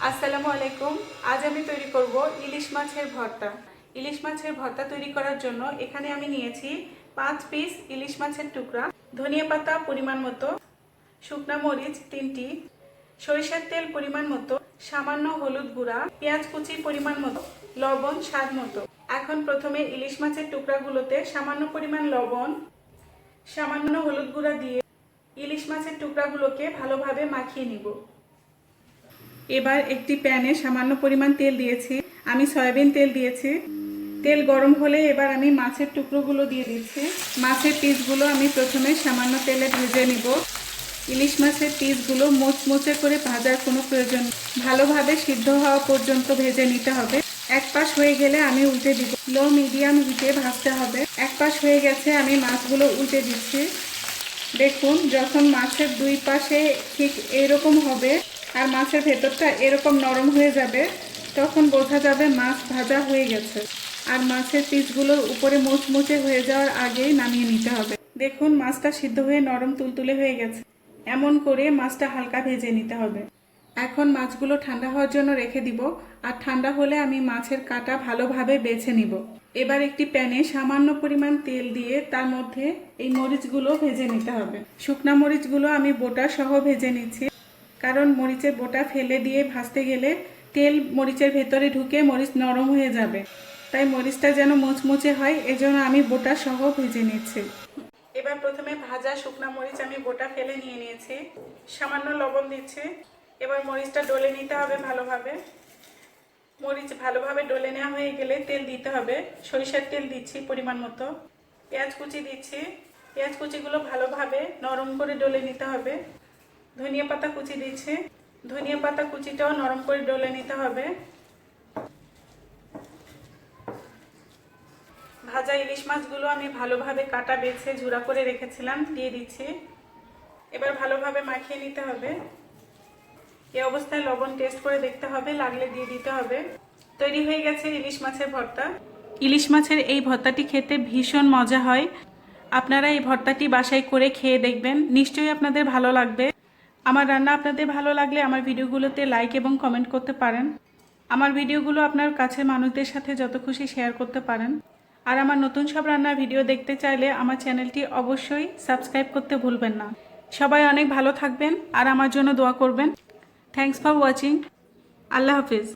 আসসালামু আলাইকুম। আজ আমি তৈরি করব ইলিশ মাছের ভর্তা। ইলিশ মাছের ভর্তা তৈরি করার জন্য এখানে আমি নিয়েছি 5 পিস ইলিশ মাছের টুকরা, ধনিয়া পাতা পরিমাণ মতো, শুকনা মরিচ 3টি, সরিষার তেল পরিমাণ মতো, সামান্য হলুদ গুঁড়া, পেঁয়াজ কুচি পরিমাণ মতো, লবণ স্বাদ মতো। এখন প্রথমে ইলিশ মাছের টুকরাগুলোতে সামান্য পরিমাণ লবণ, সামান্য হলুদ গুঁড়া দিয়ে ইলিশ মাছের টুকরাগুলোকে ভালোভাবে মাখিয়ে নিব। এবার একটি প্যানে সামান্য পরিমাণ তেল দিয়েছি, আমি সয়াবিন তেল দিয়েছি। তেল গরম হলে এবার আমি মাছের টুকরোগুলো দিয়ে দিচ্ছি। মাছের পিসগুলো আমি প্রথমে সামান্য তেলে ভেজে নিব। ইলিশ মাছের পিসগুলো মুচমুচে করে ভাজার কোনো প্রয়োজন নেই, ভালোভাবে সিদ্ধ হওয়া পর্যন্ত ভেজে নিতে হবে। এক পাশ হয়ে গেলে আমি উল্টে দিব। লো মিডিয়াম হিটে ভাজতে হবে। এক পাশ হয়ে গেছে, আমি মাছগুলো উল্টে দিচ্ছি। দেখুন, যখন মাছের দুই পাশে ঠিক এরকম হবে আর মাছের ভেতরটা এরকম নরম হয়ে যাবে, তখন বোঝা যাবে মাছ ভাজা হয়ে গেছে। আর মাছের পিসগুলোর উপরে মুচমুচে হয়ে যাওয়ার আগেই নামিয়ে নিতে হবে। দেখুন, মাছটা সিদ্ধ হয়ে নরম তুলতুলে হয়ে গেছে। এমন করে মাছটা হালকা ভেজে নিতে হবে। এখন মাছগুলো ঠান্ডা হওয়ার জন্য রেখে দিব, আর ঠান্ডা হলে আমি মাছের কাঁটা ভালোভাবে বেছে নিব। এবার একটি প্যানে সামান্য পরিমাণ তেল দিয়ে তার মধ্যে এই মরিচগুলো ভেজে নিতে হবে। শুকনা মরিচগুলো আমি বোটা সহ ভেজে নিচ্ছি, কারণ মরিচের বোটা ফেলে দিয়ে ভাজতে গেলে তেল মরিচের ভেতরে ঢুকে মরিচ নরম হয়ে যাবে। তাই মরিচটা যেন মুচমুচে হয়, এজন্য আমি বোটা সহ ভেজে নিচ্ছি। এবার প্রথমে ভাজা শুকনা মরিচ আমি বোটা ফেলে নিয়ে নিয়েছি, সামান্য লবণ দিচ্ছি। এবার মরিচটা ডলে নিতে হবে ভালোভাবে। মরিচ ভালোভাবে ডলে নেওয়া হয়ে গেলে তেল দিতে হবে। সরিষার তেল দিচ্ছি পরিমাণ মতো, পেঁয়াজ কুচি দিচ্ছি। পেঁয়াজ কুচিগুলো ভালোভাবে নরম করে ডলে নিতে হবে। ধনিয়া পাতা কুচি দিচ্ছি, ধনিয়া পাতা কুচিটাও নরম করে ডলে নিতে হবে। ভাজা ইলিশ মাছগুলো আমি ভালোভাবে কাটা বেছে ঝুরা করে রেখেছিলাম, দিয়ে দিচ্ছি। এবার ভালোভাবে মাখিয়ে নিতে হবে। এই অবস্থায় লবণ টেস্ট করে দেখতে হবে, লাগলে দিয়ে দিতে হবে। তৈরি হয়ে গেছে ইলিশ মাছের ভর্তা। ইলিশ মাছের এই ভর্তাটি খেতে ভীষণ মজা হয়। আপনারা এই ভর্তাটি বাসায় করে খেয়ে দেখবেন, নিশ্চয়ই আপনাদের ভালো লাগবে। আমার রান্না আপনাদের ভালো লাগলে আমার ভিডিওগুলোতে লাইক এবং কমেন্ট করতে পারেন। আমার ভিডিওগুলো আপনার কাছের মানুষদের সাথে যত খুশি শেয়ার করতে পারেন। আর আমার নতুন সব রান্নার ভিডিও দেখতে চাইলে আমার চ্যানেলটি অবশ্যই সাবস্ক্রাইব করতে ভুলবেন না। সবাই অনেক ভালো থাকবেন আর আমার জন্য দোয়া করবেন। Thanks for watching. Allah Hafiz.